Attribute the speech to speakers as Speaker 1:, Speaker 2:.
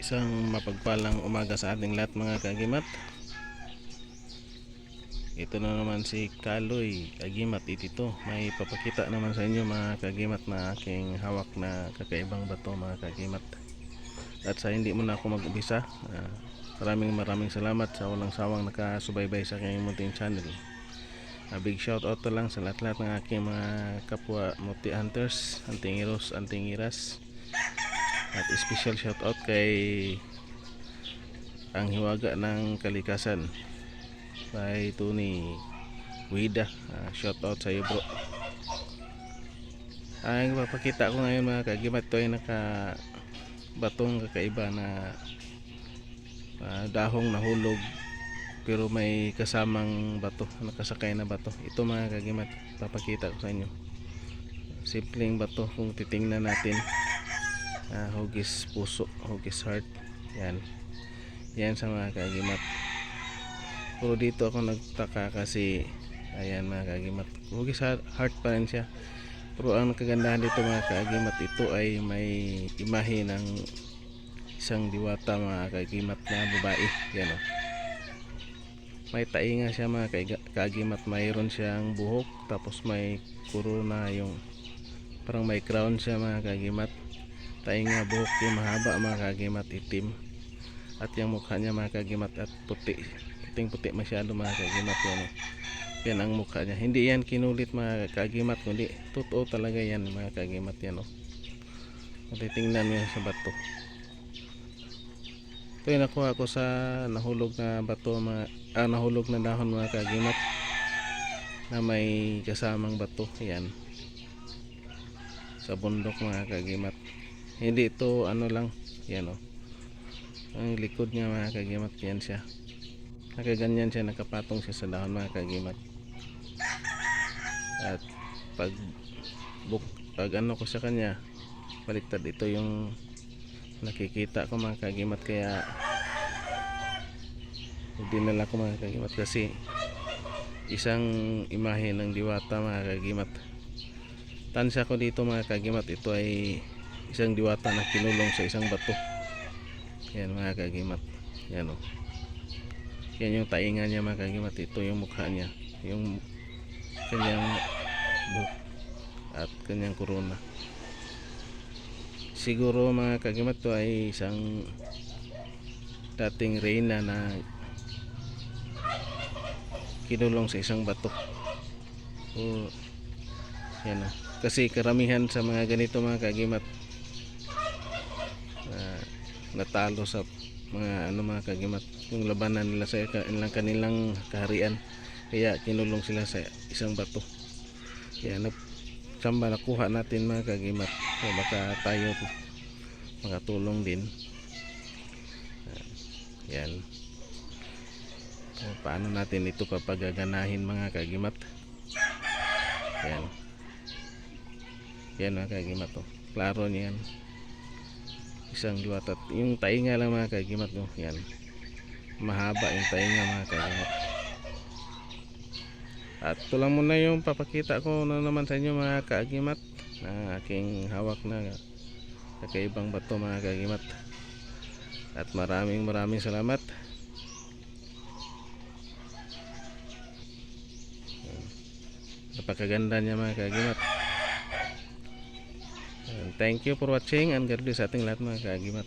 Speaker 1: Isang mapagpalang umaga sa ating lahat mga kagimat. Ito na naman si Kaloy Kagimat itito. May papakita naman sa inyo mga kagimat na aking hawak na kakaibang bato mga kagimat. At sa hindi mo na ako mag-ubisa, maraming salamat sa walang sawang nakasubaybay sa aking munting channel. Big shout out to lang sa lahat ng aking mga kapwa multi hunters, hunting heroes, hunting iras. At special shout out kay ang hiwaga ng kalikasan kay Tony Guida. Shout out sa iyo bro. Ang papakita ko ngayon mga kagimat, ito ay naka batong kakaiba na dahong nahulog pero may kasamang bato, nakasakay na bato. Ito mga kagimat, papakita ko sa inyo. Simpleng bato kung titingnan natin. Hugis puso, hugis heart. Yan sa mga kagimat. Pero dito ako nagtaka kasi ayan mga kagimat, hugis heart pa rin siya. Pero ang kagandahan dito mga kagimat, ito ay may imahe ng isang diwata mga kagimat na babae. Yan o. May tainga siya mga kagimat, mayroon siyang buhok, tapos may corona, yung parang may crown siya mga kagimat. Tainga, buhok yung mahaba mga kagimat, itim. At yung mukha niya mga kagimat at puti, puting-puti masyado mga kagimat. Yan ang mukha niya. Hindi yan kinulit mga kagimat, kundi totoo talaga yan mga kagimat. Yan o. Titingnan mo yan sa bato. Ito yung nakuha ko sa nahulog na bato, nahulog na dahon mga kagimat na may kasamang bato. Yan, sa bundok mga kagimat. Hindi ito ano lang. Yan o. Ang likod niya mga kagimat, yan siya. Nakaganyan siya, nakapatong siya sa dahon mga kagimat. At pag ano ko sa kanya, baliktad, ito yung nakikita ko mga kagimat. Kaya dinala ko mga kagimat kasi isang imahe ng diwata mga kagimat. Tansya ko dito mga kagimat, ito ay isang diwata na kinulong sa isang bato. Yan mga kagimat. Yan o. Yan yung tainga niya mga kagimat. Ito yung mukha niya, yung kanyang buhok at kanyang corona. Siguro mga kagimat, to ay isang dating reyna na kinulong sa isang bato. Yan o. Kasi karamihan sa mga ganito mga kagimat natalo sa mga mga kagimat, yung labanan nila sa kanilang kaharian. Kaya kinulong sila sa isang bato. Kaya samba nakuha natin mga kagimat, so baka tayo makatulong din. Yan. So, paano natin ito papagaganahin mga kagimat? Yan mga kagimat o. Klaro niyan. Isang diwata. Yung tainga lang mga kagimat no. Yan. Mahaba yung tainga mga kagimat. At ito lang muna yung papakita ko na naman sa inyo mga kagimat, na aking hawak na kakaibang bato mga kagimat. At maraming salamat. Napakaganda niya mga kagimat. Thank you for watching and God bless sa ating lahat mga kagimat.